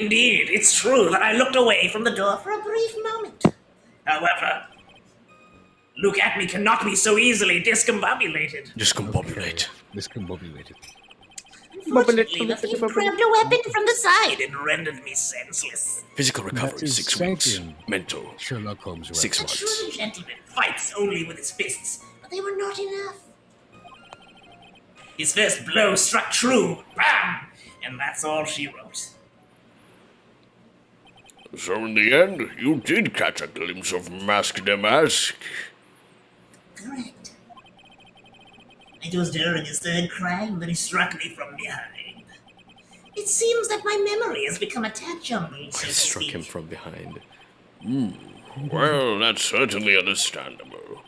Indeed, it's true that I looked away from the door for a brief moment. However, look at me cannot be so easily discombobulated. Discombobulate. Discombobulated. Unfortunately, the thief grabbed a weapon from the side and rendered me senseless. Physical recovery, 6 weeks. Mental, Sherlock Holmes. 6 The months. true gentleman fights only with his fists, but they were not enough. His first blow struck true, bam, and that's all she wrote. So in the end, you did catch a glimpse of Mask the Mask. Correct. It was during his third crime that he struck me from behind. It seems that my memory has become a tad jumbled, so to Struck speak. him from behind. Well, that's certainly understandable.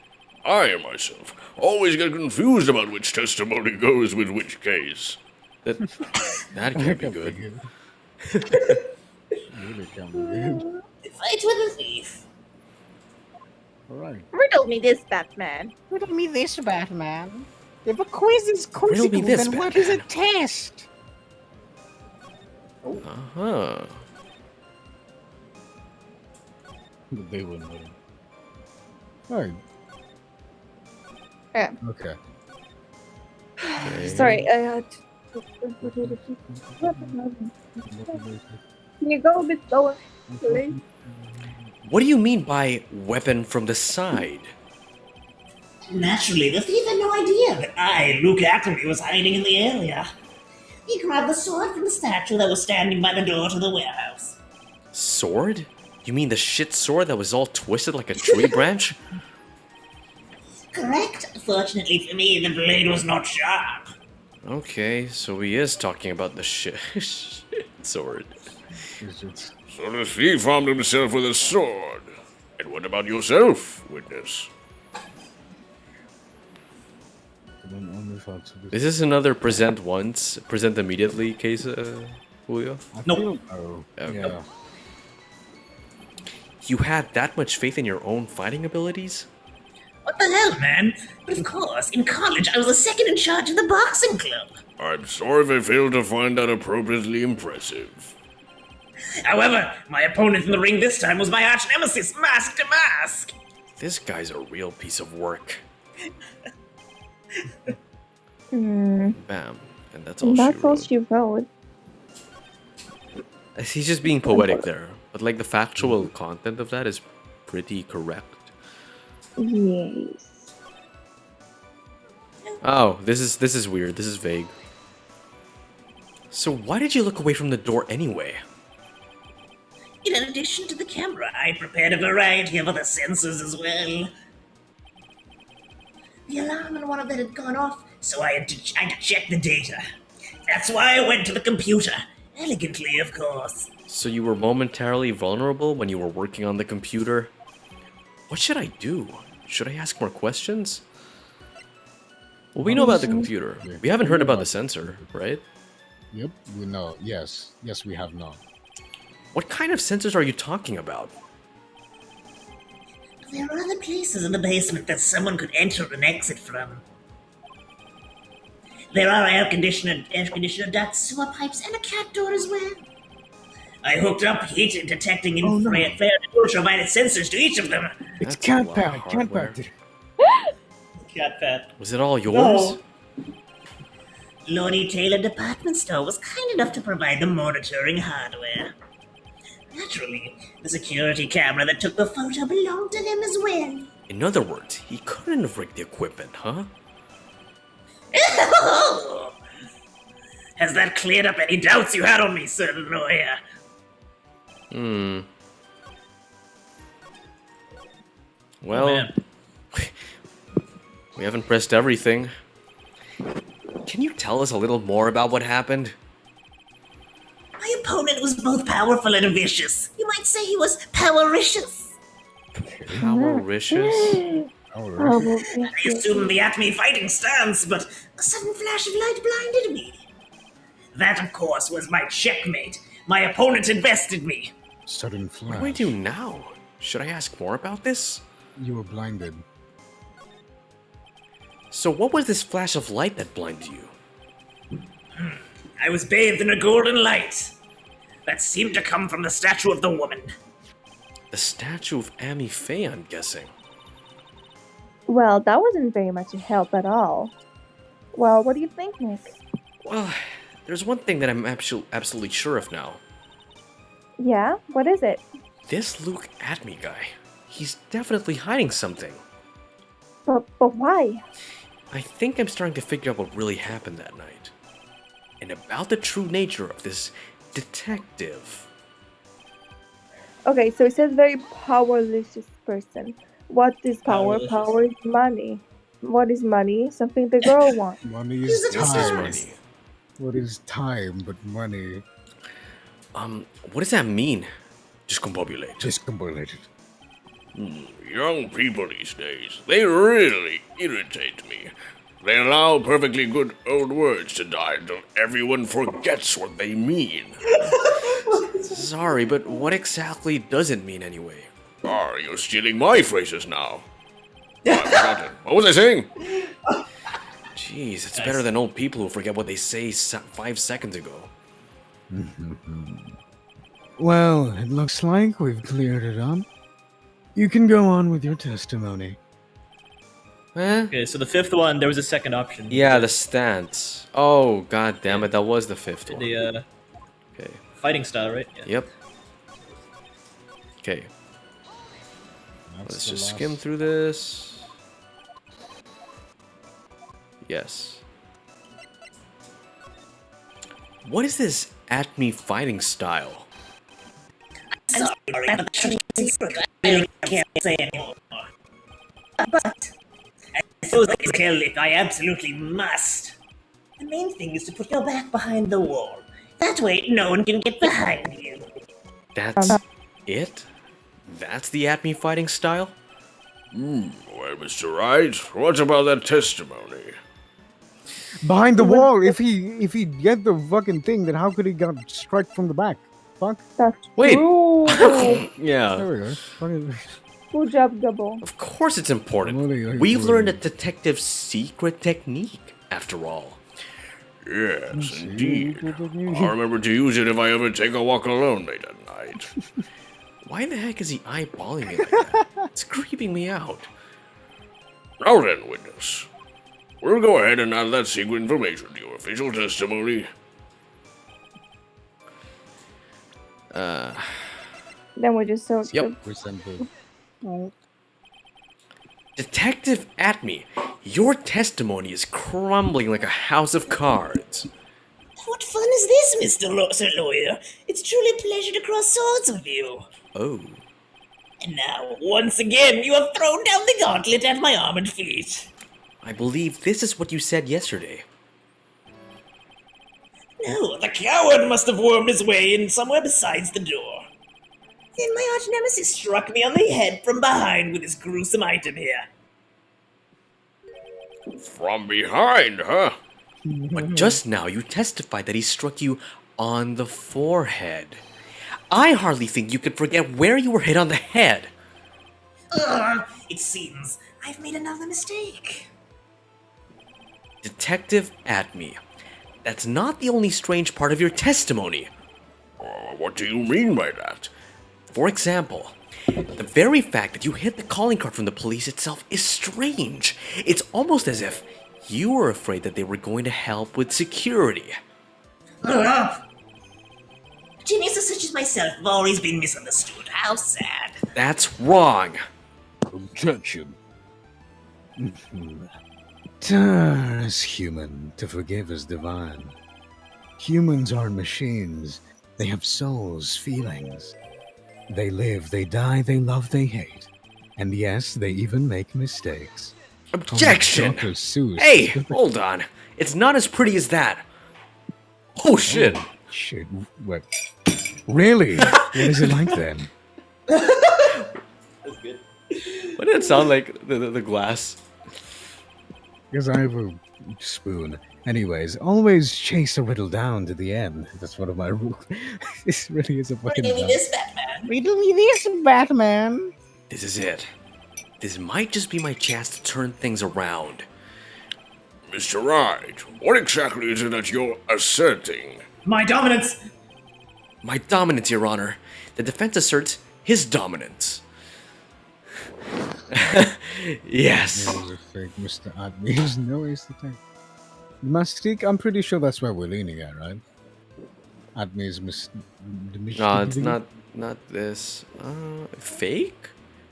I, myself, always get confused about which testimony goes with which case. That can't be good. Really can't be good. Fight with a thief. Alright. Riddle me this, Batman. Riddle me this, Batman. If a quiz is Riddle me quizzical, this, then what is a Batman. test? Uh-huh. They wouldn't let him. Alright. Yeah. Okay. Sorry, can you go a bit slower, please? What do you mean by weapon from the side? Naturally, the thief had no idea that I, Luke Ackley, was hiding in the area. He grabbed the sword from the statue that was standing by the door to the warehouse. Sword? You mean the shit sword that was all twisted like a tree branch? Correct. Fortunately for me, the blade was not sharp. Okay, so he is talking about the shit sword. It's just, So the thief armed himself with a sword. And what about yourself, witness? Is this another present once, present immediately case, Julio? Nope. Oh, Okay. yeah. You had that much faith in your own fighting abilities? What the hell, man? But of course, in college, I was the second in charge of the boxing club. I'm sorry if I failed to find that appropriately impressive. However, my opponent in the ring this time was my arch nemesis, Mask to Mask. This guy's a real piece of work. Bam. And that's all That's she all wrote. she wrote. He's just being poetic there. But like the factual content of that is pretty correct. Yes. Oh, this is weird. This is vague. So why did you look away from the door anyway? In addition to the camera, I prepared a variety of other sensors as well. The alarm on one of them had gone off, so I had to check the data. That's why I went to the computer. Elegantly, of course. So you were momentarily vulnerable when you were working on the computer? What should I do? Should I ask more questions? Well, we know about the computer. We haven't heard about the sensor, right? Yep, we know. Yes. Yes, we have not. What kind of sensors are you talking about? There are other places in the basement that someone could enter and exit from. There are air conditioner ducts, sewer pipes, and a cat door as well. I hooked up heat detecting infrared and ultraviolet sensors to each of them. It's That's a lot of cat hardware. pad. Cat pet. Was it all yours? Lonnie Taylor Department Store was kind enough to provide the monitoring hardware. Naturally, the security camera that took the photo belonged to them as well. In other words, he couldn't have rigged the equipment, huh? Has that cleared up any doubts you had on me, sir lawyer? Well, man. we haven't pressed everything. Can you tell us a little more about what happened? My opponent was both powerful and vicious. You might say he was powericious. Powericious? I assumed the at me fighting stance, but a sudden flash of light blinded me. That, of course, was my checkmate. My opponent invested me. Sudden What flash. do I do now? Should I ask more about this? You were blinded. So what was this flash of light that blinded you? I was bathed in a golden light. that seemed to come from the statue of the woman. The statue of Amy Faye, I'm guessing. Well, that wasn't very much a help at all. Well, what do you think, Nick? Well, there's one thing that I'm absolutely sure of now. Yeah? What is it? This Luke Atme guy, he's definitely hiding something. But why? I think I'm starting to figure out what really happened that night. And about the true nature of this detective. Okay, so it says very powerless person. What is power? Powerless. Power is money. What is money? Something the girl wants. Money Use is it as time. yours. What is time but money? What does that mean? Discombobulated. Discombobulated. Young people these days, they really irritate me. They allow perfectly good old words to die until everyone forgets what they mean. Sorry, but what exactly does it mean anyway? Ah, you're stealing my phrases now. I forgot it. What was I saying? Jeez, it's better than old people who forget what they say 5 seconds ago. Well, it looks like we've cleared it up. You can go on with your testimony. Eh? Okay, so the fifth one, there was a second option. Yeah, the stance. Oh, god damn it, that was the fifth one. The Okay. fighting style, right? Yeah. Yep. Okay, That's let's the just last- skim through this. Yes. What is this Atme fighting style? Sorry, but that's a secret I really can't say anymore. But I suppose I can tell if I absolutely must. The main thing is to put your back behind the wall. That way, no one can get behind you. That's it? That's the Atme fighting style? Well, Mr. Wright, what about that testimony? Behind the wall. If he get the fucking thing, then how could he got struck from the back? Fuck. That's Wait. true. Yeah. There we go. Fucking- Good job, Gabo. Of course it's important. What We've learned a are detective's secret technique, after all. Yes, indeed. I'll remember to use it if I ever take a walk alone late at night. Why the heck is he eyeballing me like that? It's creeping me out. Now then, witness. We'll go ahead and add that secret information to your official testimony. Then we just so Yep. Resemble. Detective Atme, your testimony is crumbling like a house of cards. What fun is this, Sir Lawyer? It's truly a pleasure to cross swords with you. Oh. And now, once again, you have thrown down the gauntlet at my armored feet. I believe this is what you said yesterday. No, the coward must have wormed his way in somewhere besides the door. Then my arch nemesis struck me on the head from behind with his gruesome item here. From behind, huh? But just now you testified that he struck you on the forehead. I hardly think you could forget where you were hit on the head. It seems I've made another mistake. Detective Atme, that's not the only strange part of your testimony. What do you mean by that? For example, the very fact that you hit the calling card from the police itself is strange. It's almost as if you were afraid that they were going to help with security. Geniuses such as myself have always been misunderstood. How sad. That's wrong. Objection. To is human, to forgive is divine. Humans aren't machines. They have souls, feelings. They live, they die, they love, they hate. And yes, they even make mistakes. Objection! Dr. Seuss. Hey, hold on. It's not as pretty as that. Oh shit. Shit, what? Really? What is it like then? That's good. Why did it sound like the glass? Because I have a spoon. Anyways, always chase a riddle down to the end. That's one of my rules. This really is a fucking Give me dumb- this, Batman. Riddle me this, Batman. This is it. This might just be my chance to turn things around. Mr. Wright, what exactly is it that you're asserting? My dominance! My dominance, Your Honor. The defense asserts his dominance. Yes. There's a fake Mr. Admi. There's no ace detective. Mystique, I'm pretty sure that's where we're leaning at, right? Admi is the No, it's not this. Fake?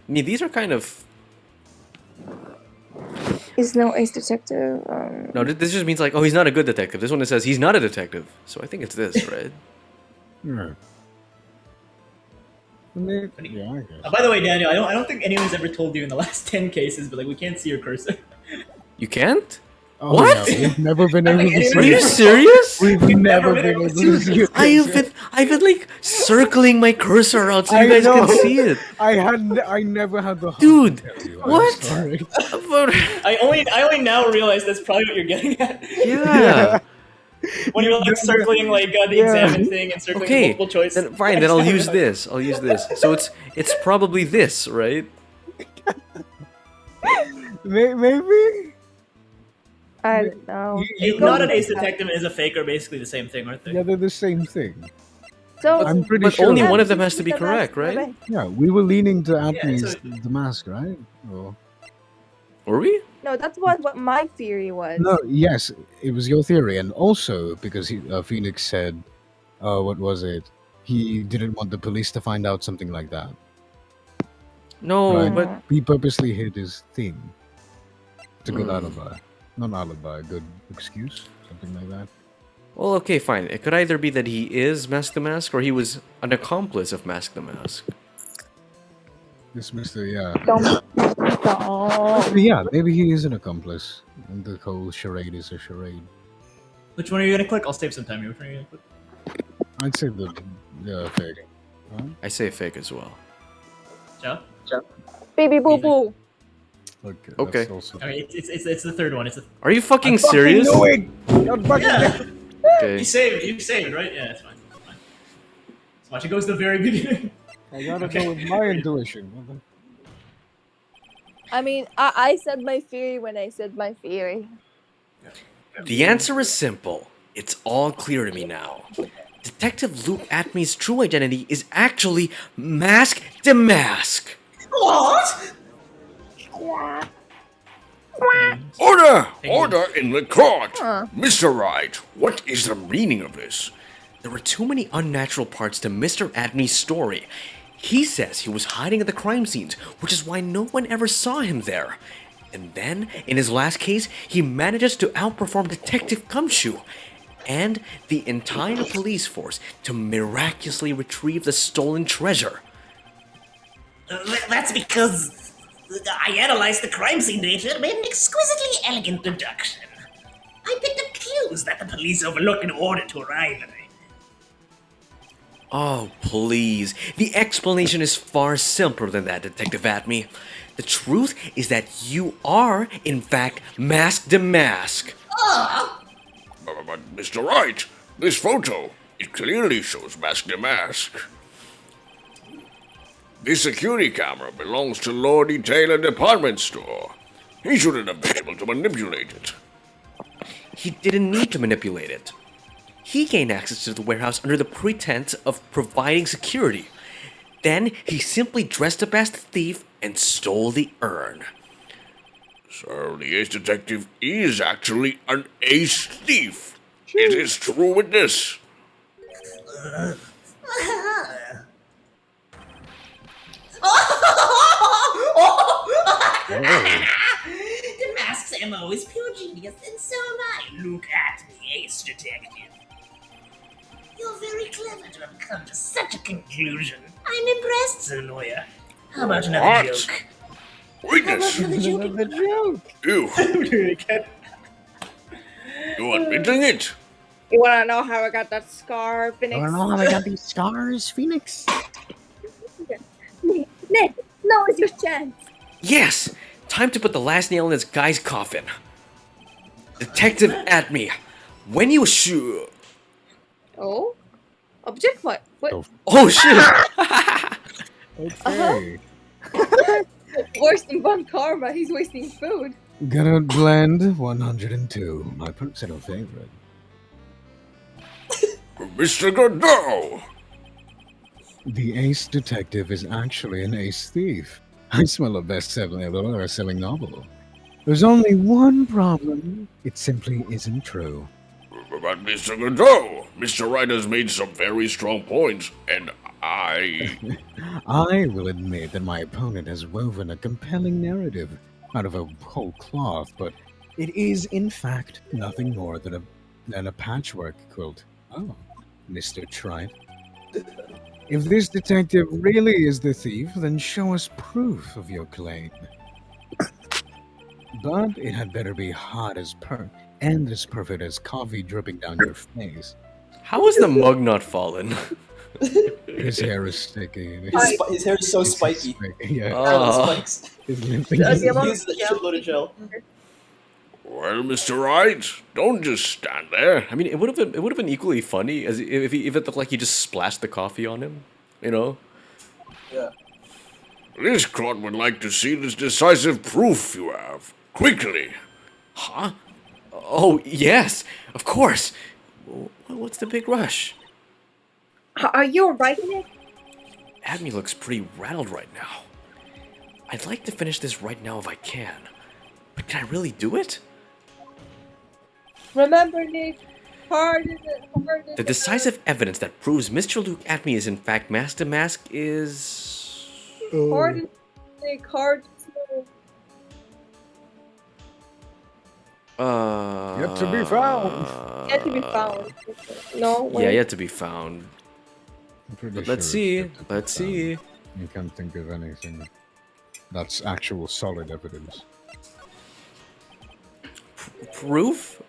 I mean, these are kind of... Is no ace detective. No, this just means like, oh, he's not a good detective. This one it says he's not a detective. So I think it's this, right? Yeah. Yeah, I guess. By the way, Daniel, I don't think anyone's ever told you in the last 10 cases, but like we can't see your cursor. You can't? Oh, What? Yeah, we've never been able to see Are you it. serious? We've never been able to see it. I've been like circling my cursor around so you guys know. can see it. I never had the heart Dude, to tell you. I'm what? sorry. I only now realize that's probably what you're getting at. Yeah. When you're like circling like the Yeah. examine thing and circling Okay. multiple choice. Then fine. Then I'll use this. I'll use this. So it's probably this, right? Maybe. I don't know. Not an ace detective is a fake are basically the same thing, aren't they? Yeah, they're the same thing. So I'm pretty But sure. only one of them has to be correct, right? Yeah, we were leaning to Admi's so- the mask, right? Or... Were we? No, that's what my theory was. No, yes, it was your theory, and also because Phoenix said, what was it? He didn't want the police to find out something like that. No, Right. but He purposely hid his thing. It's a good Hmm. alibi. Not alibi, a good excuse, something like that. well, okay, fine. It could either be that he is Mask the Mask or he was an accomplice of Mask the Mask. This Mr. Yeah. Don't. Yeah, maybe he is an accomplice. And the whole charade is a charade. Which one are you gonna click? I'll save some time here. Which one are you gonna click? I'd say the fake. Huh? I say fake as well. Joe? Baby boo boo. Okay. Okay. That's also... Okay, it's the third one. It's the Are you fucking serious? yeah. Okay. You saved, right? Yeah, it's fine. It's fine. So watch, it goes to the very beginning. I gotta go with my intuition. I mean, I said my theory when I said my theory. The answer is simple. It's all clear to me now. Detective Luke Atmy's true identity is actually Mask the Mask. What? Order! Order in the court! Huh. Mr. Wright, what is the meaning of this? There were too many unnatural parts to Mr. Atmy's story. He says he was hiding at the crime scenes, which is why no one ever saw him there. And then, in his last case, he manages to outperform Detective Gumshoe and the entire police force to miraculously retrieve the stolen treasure. That's because I analyzed the crime scene data and made an exquisitely elegant deduction. I picked up clues that the police overlooked in order to arrive at it. Oh, please. The explanation is far simpler than that, Detective Atmy. The truth is that you are, in fact, Mask the Mask. But Mr. Wright, this photo, it clearly shows Mask the Mask. This security camera belongs to Lordy Taylor Department Store. He shouldn't have been able to manipulate it. He didn't need to manipulate it. He gained access to the warehouse under the pretense of providing security. Then he simply dressed up as the thief and stole the urn. So the ace detective is actually an ace thief. It is true witness. The mask's MO is pure genius, and so am I. Look at me, ace detective. You're very clever to have come to such a conclusion. I'm impressed, Sir Lawyer. How about another What? joke? Witness, How about another joke? you admitting it? You wanna know how I got that scar, Phoenix? I don't know how I got these scars, Phoenix. Nick, now is your chance. Yes! Time to put the last nail in this guy's coffin. Detective Atmy, when you shoot... Oh? Object what? What? Oh shit! Okay. Worse than Bon Karma, he's wasting food. Gonna blend 102, my personal favorite. Mr. Godot, The ace detective is actually an ace thief. I smell a best-selling novel. There's only one problem. It simply isn't true. But Mr. Godot, Mr. Wright has made some very strong points, and I will admit that my opponent has woven a compelling narrative out of a whole cloth, but it is, in fact, nothing more than a patchwork quilt. Oh, Mr. Trite. If this detective really is the thief, then show us proof of your claim. But it had better be hot as and as perfect as coffee dripping down your face. How is the mug not fallen? His hair is sticky. His hair is so spiky. Yeah. Spikes. His lip He is- uses a shitload of gel. Well, Mr. Wright, don't just stand there. I mean, it would have been equally funny as if it looked like he just splashed the coffee on him, you know. Yeah. This court would like to see this decisive proof you have. Quickly. Huh? Oh yes, of course. What's the big rush? Are you writing it? Admi looks pretty rattled right now. I'd like to finish this right now if I can, but can I really do it? Remember, Nick, hard is The decisive evidence that proves Mr. Luke Admi is in fact Master Mask is... hard is Nick, hard is Yet to be found. yet to be found. No, wait. Yeah, yet to be found. I'm pretty But sure let's it's see. yet to be Let's found. see. You can't think of anything that's actual solid evidence. Proof?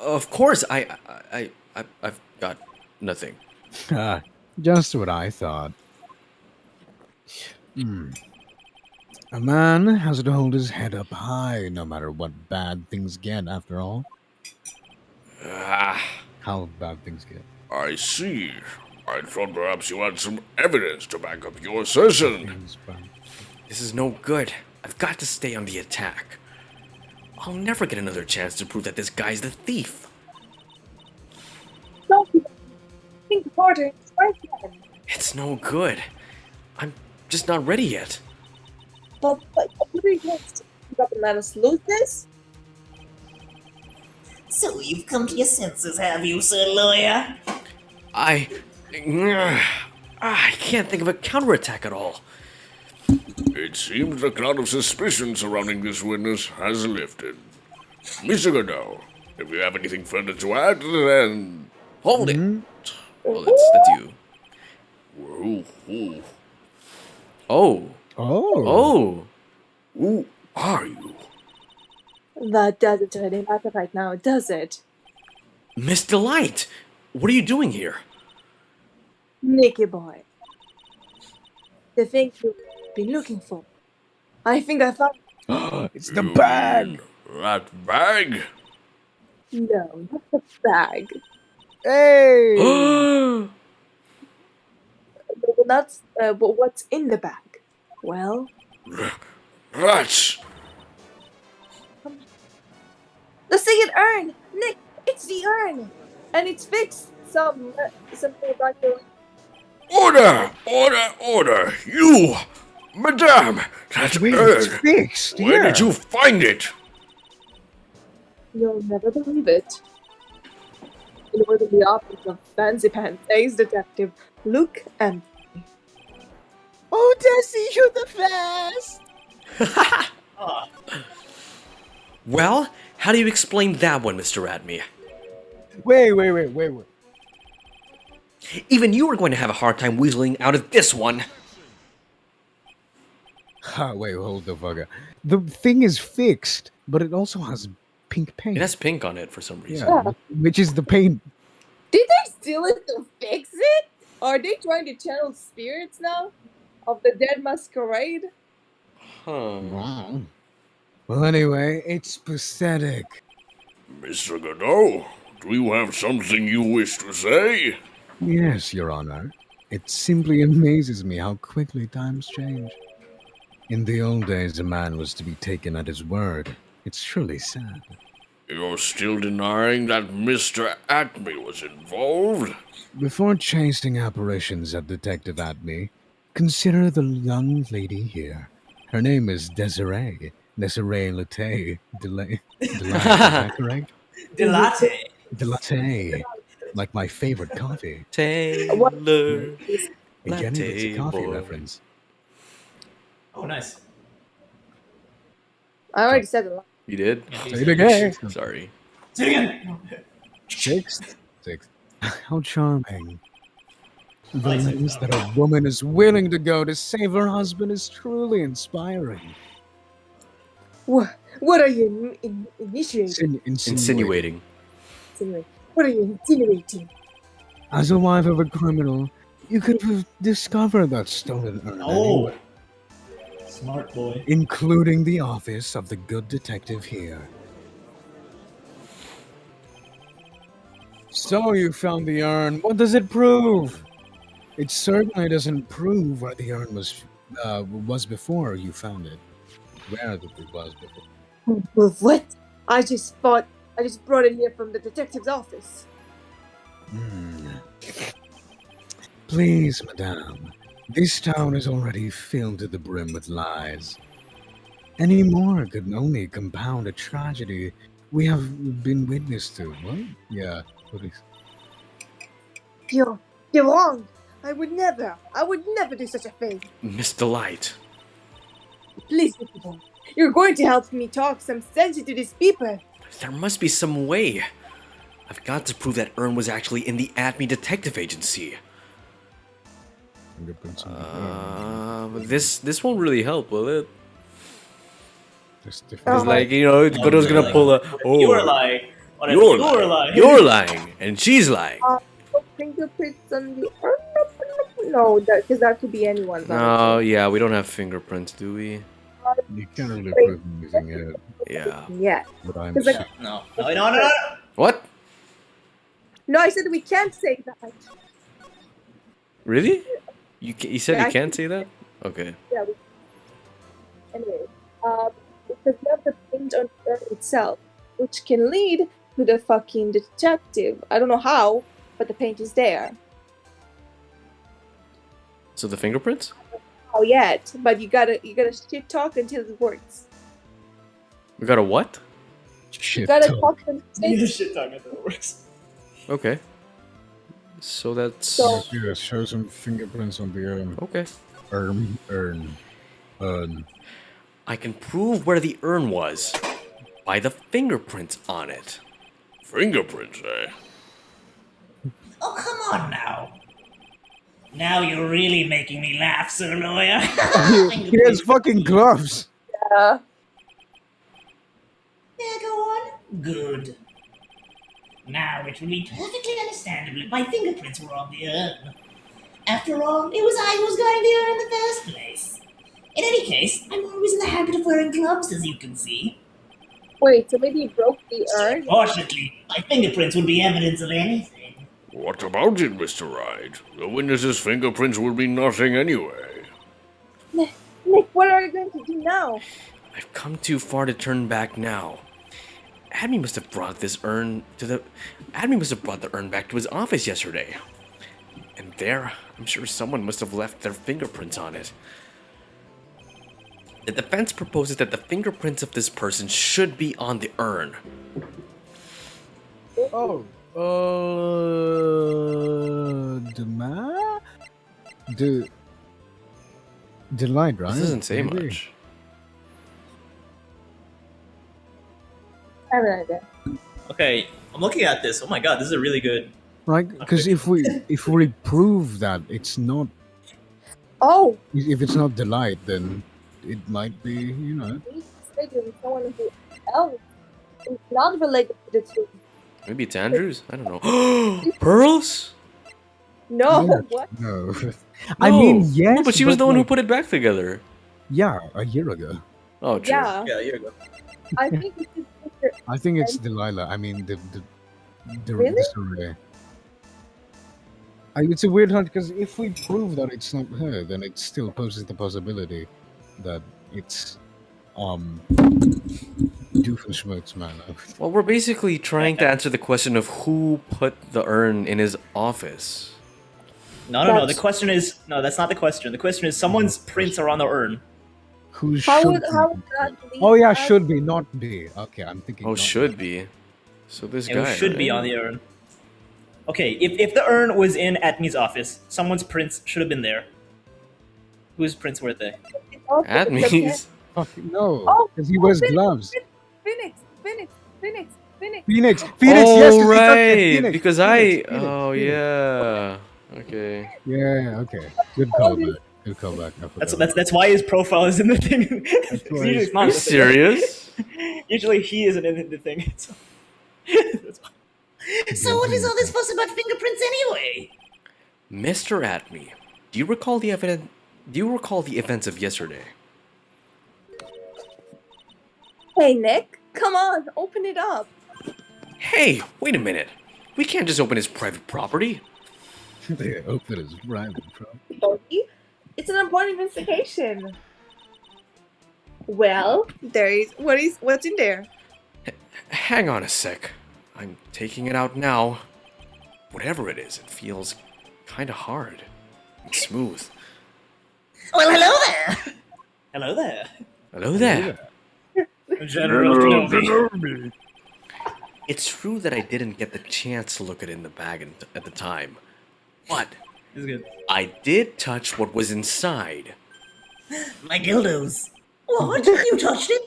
Of course, I've got nothing. Ah, just what I thought. A man has to hold his head up high no matter what bad things get, after all. Ah, How bad things get. I see. I thought perhaps you had some evidence to back up your assertion. Things bad. This is no good. I've got to stay on the attack. I'll never get another chance to prove that this guy's the thief. Don't think harder. Try again. It's no good. I'm just not ready yet. But what are you going to pick up and let us lose this? So you've come to your senses, have you, sir lawyer? I can't think of a counterattack at all. It seems the cloud of suspicion surrounding this witness has lifted. Mr. Godot, if you have anything further to add, then... Hold it. Oh, that's you. Who Oh. Oh. who are you? That doesn't really matter right now, does it? Miss Delight, what are you doing here? Nicky boy. The thing you've been looking for. I think I found. It's the bag! That bag? No, not the bag. Hey! That's but what's in the bag? Well, Rats! the second urn, Nick. It's the urn, and it's fixed. Something about the. Order! Order! Order! You! Madame! That Wait, it's urn! fixed! Where yeah. did you find it? You'll never believe it. In one of the office of Fancy Pants Ace Detective Luke and. Oh, Tessie, you're the best! Well, how do you explain that one, Mr. Admi? Wait. Even you are going to have a hard time weaseling out of this one. Wait, hold the fuck up. The thing is fixed, but it also has pink paint. It has pink on it for some reason. Yeah, which is the paint. Did they steal it to fix it? Are they trying to channel spirits now? Of the dead masquerade? Huh. Wow. Well, anyway, it's pathetic. Mr. Godot, do you have something you wish to say? Yes, Your Honor. It simply amazes me how quickly times change. In the old days, a man was to be taken at his word. It's truly sad. You're still denying that Mr. Acme was involved? Before chasing apparitions at Detective Acme, consider the young lady here. Her name is Desiree. Desiree Latte. Delay. Is that correct? Delate. Delate. Like my favorite coffee. What? Taylor, I get it, it's a latte coffee boy. reference. Oh, nice. I already said it. You did? Say it again. Sorry. Say it again. Sixth. How charming. The Like lengths sixth, that a woman is willing to go to save her husband is truly inspiring. What are you initiating? Insinuating. What are you insinuating? As a wife of a criminal, you could have discovered that stolen urn Oh. anyway, Smart boy. including the office of the good detective here. So you found the urn. What does it prove? It certainly doesn't prove where the urn was before you found it. Where it was before. What? I just brought it here from the detective's office. Please, madame, this town is already filled to the brim with lies. Any more could only compound a tragedy we have been witness to. What? Yeah, please. You're wrong. I would never do such a thing. Miss Delight. Please, people. You're going to help me talk some sense into these people. There must be some way. I've got to prove that urn was actually in the Acme Detective Agency. But this won't really help, will it? It's like, you know, Godo's gonna pull a, oh, You were lying. Whatever. you're You were lying. lying. You're lying, and she's lying. Fingerprints on the urn? No, because that could be anyone's. Oh, yeah, we don't have fingerprints, do we? You can't really prove anything yet. Yeah. Yeah. But I'm 'Cause, sure. like, No. What? No, I said we can't say that. Really? You said Yeah, you can't say that? Okay. Yeah. Anyway, because we have the paint on the urn itself, which can lead to the fucking detective. I don't know how, but the paint is there. So the fingerprints? Oh, yet, but you gotta shit talk until it works. We got a what? You Shit. gotta talk. talk and Yeah, say. shit talking until it works. Okay. So that's... So- Yeah, show some fingerprints on the urn. Okay. Urn. I can prove where the urn was by the fingerprints on it. Fingerprints, eh? Oh, come on now. Now you're really making me laugh, sir lawyer. He has fucking gloves. Yeah. Yeah, go on. Good. Now it will be perfectly understandable if my fingerprints were on the urn. After all, it was I who was guarding the urn in the first place. In any case, I'm always in the habit of wearing gloves, as you can see. Wait, so maybe you broke the urn? Fortunately, my fingerprints would be evidence of anything. What about it, Mr. Wright? The witness's fingerprints will be nothing anyway. Nick, what are you going to do now? I've come too far to turn back now. Admin must have brought the urn back to his office yesterday. And there, I'm sure someone must have left their fingerprints on it. The defense proposes that the fingerprints of this person should be on the urn. Oh. Delight, right? This doesn't say Maybe. much. I have an idea. Okay, I'm looking at this. Oh my god, this is a really good. Right? Because if we prove that it's not, Oh, if it's not Delight, then it might be, you know. we figured someone who else is not related to the two. Maybe it's Andrews? I don't know. Pearls? No, No. what? No. I No. mean, yes. No, but she was the one who like, put it back together. Yeah, a year ago. Oh, true. Yeah, Yeah, here you go. I think it's his sister. I think it's Delilah. I mean, the Really? story. It's a weird hunt because if we prove that it's not her, then it still poses the possibility that it's Doofenshmirtz, man. Well, we're basically trying to answer the question of who put the urn in his office. No. The That's- question is no. That's not the question. The question is someone's prints are on the urn. Who How should would be? that lead Oh yeah, us- should be, not be. Okay, I'm thinking. Oh, not should be. So this It guy should be right? on the urn. Okay, if the urn was in Atmi's office, someone's prints should have been there. Whose prints were they? Okay, Admies. Fucking no, Oh, because he wears Phoenix, gloves. Phoenix. Phoenix, Oh, yes, 'cause he touched it. right. Phoenix, Because Phoenix, oh Phoenix. yeah. Okay. Yeah, okay. Good callback. Good callback. I forgot. That's why his profile is in the thing. why Usually his- it's not. Are you serious? Usually he isn't in the thing. So. That's why. So what is all this fuss about fingerprints anyway? Mr. Atme, do you recall the evidence? Do you recall the events of yesterday? Hey, Nick, come on, open it up. Hey, wait a minute. We can't just open his private property. They open his private property. Tony. It's an important investigation. Well, what's in there? Hang on a sec. I'm taking it out now. Whatever it is, it feels kind of hard and smooth. Well, hello there. Hello there. Hello there. General Kenobi. It's true that I didn't get the chance to look at it in the bag at the time, but This is good. I did touch what was inside, My dildos. What? You touched it?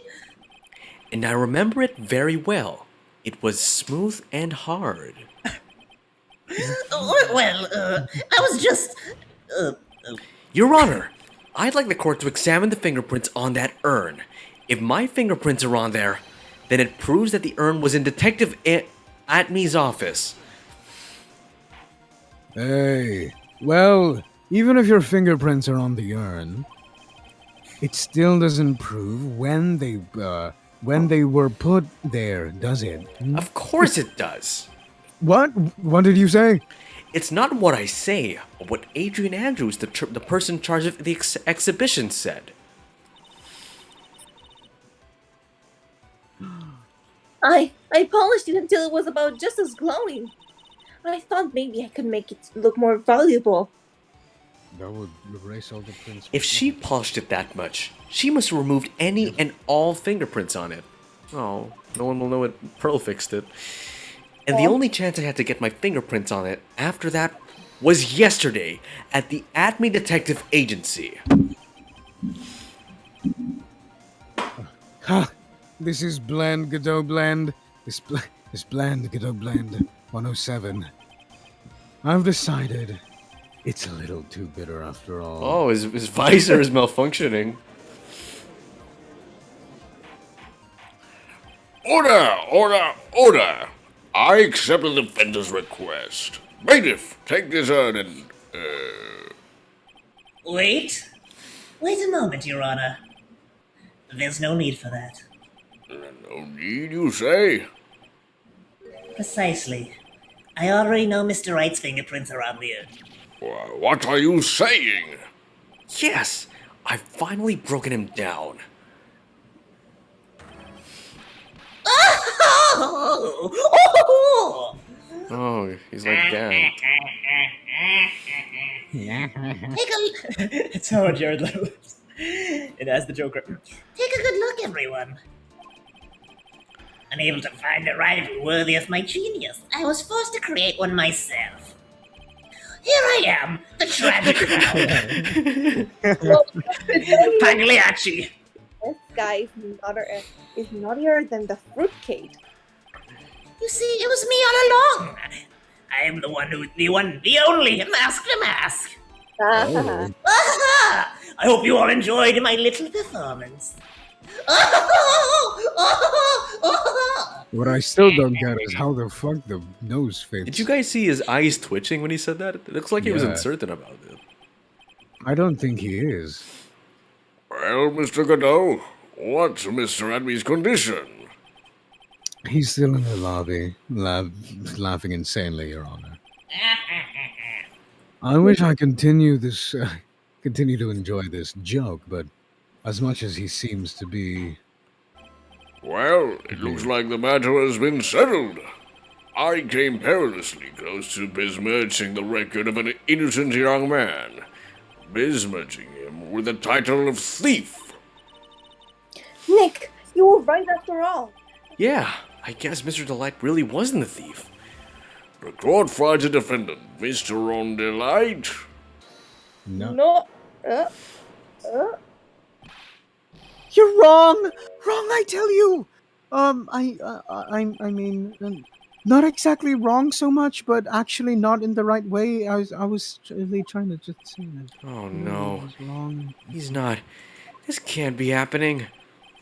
and I remember it very well. It was smooth and hard. I was just. Your Honor, I'd like the court to examine the fingerprints on that urn. If my fingerprints are on there, then it proves that the urn was in Detective Atme's office. Hey, well, even if your fingerprints are on the urn, it still doesn't prove when they were put there, does it? Of course it does. What? What did you say? It's not what I say, but what Adrian Andrews, the person in charge of the exhibition, said. I polished it until it was about just as glowing. I thought maybe I could make it look more valuable. That would erase all the prints. If she polished it that much, she must have removed any and all fingerprints on it. Oh, no one will know it. Pearl fixed it. And the only chance I had to get my fingerprints on it after that was yesterday at the Atme Detective Agency. Ha! This is Bland Godot Bland. This Bland Godot Bland 107. I've decided it's a little too bitter after all. Oh, his visor is malfunctioning. Order! Order! Order! I accept the defendant's request. Bailiff, take this urn and, Wait. Wait a moment, Your Honor. There's no need for that. no need, you say? Precisely. I already know Mr. Wright's fingerprints are on the urn. Why, what are you saying? Yes, I've finally broken him down. Oh! Oh, he's like, damn. Take It's how Jared Leto lives. It has the Joker. a good look, everyone. Unable to find a rival worthy of my genius, I was forced to create one myself. Here I am, the tragic Pagliacci. This guy is naughtier than the fruitcake. You see, it was me all along. I am the only mask to mask. Oh. I hope you all enjoyed my little performance. What I still don't get is how the fuck the nose fits. Did you guys see his eyes twitching when he said that? It looks like he was Yeah. uncertain about it. I don't think he is. Well, Mr. Godot, what's Mr. Adme's condition? He's still in the lobby, laughing insanely, Your Honor. I wish I continue to enjoy this joke, but as much as he seems to be Well, it looks like the matter has been settled. I came perilously close to besmirching the record of an innocent young man, besmirching him with the title of thief. Nick, you were right after all. Yeah, I guess Mr. Delight really wasn't the thief. The court finds a defendant, Mr. On Delight. No. You're wrong! Wrong, I tell you! I mean, not exactly wrong so much, but actually not in the right way. I was really trying to just say that. Oh It no, was wrong. he's not. This can't be happening.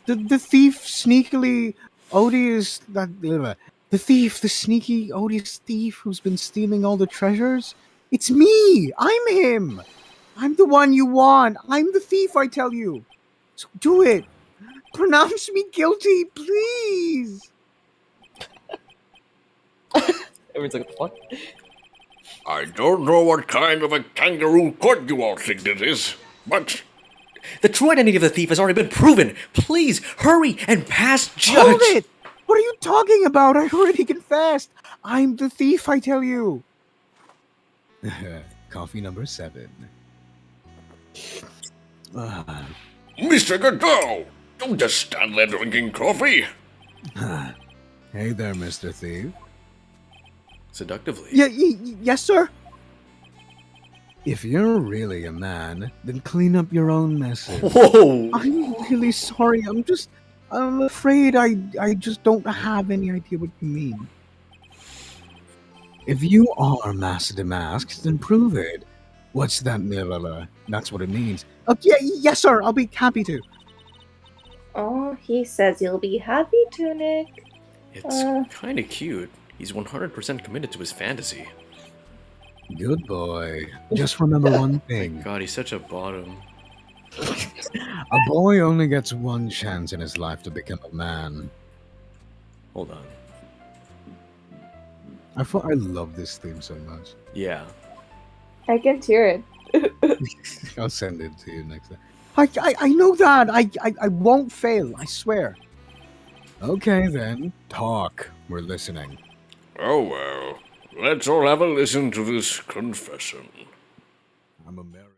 The thief sneakily odious the thief, the sneaky odious thief who's been stealing all the treasures. It's me! I'm him! I'm the one you want! I'm the thief, I tell you! So do it! Pronounce me guilty, please! Everyone's like, what? I don't know what kind of a kangaroo court you all think this is, but The true identity of the thief has already been proven. Please, hurry and pass judge. Hold it! What are you talking about? I already confessed! I'm the thief, I tell you! Coffee number 7. Mr. Godot, don't just stand there drinking coffee. Hey there, Mr. Thief. Seductively. Yes, sir? If you're really a man, then clean up your own messes. Whoa! I'm really sorry. I'm afraid I just don't have any idea what you mean. If you are master masked, then prove it. What's that, Nilala? That's what it means. Yes, sir. I'll be happy to. Oh, he says you'll be happy to, Nick. It's kind of cute. He's 100% committed to his fantasy. Good boy. Just remember one thing. God, he's such a bottom. A boy only gets one chance in his life to become a man. Hold on. I love this theme so much. Yeah. I can hear it. I'll send it to you next time. I know that. I won't fail. I swear. Okay then, talk. We're listening. Oh well, let's all have a listen to this confession. I'm American.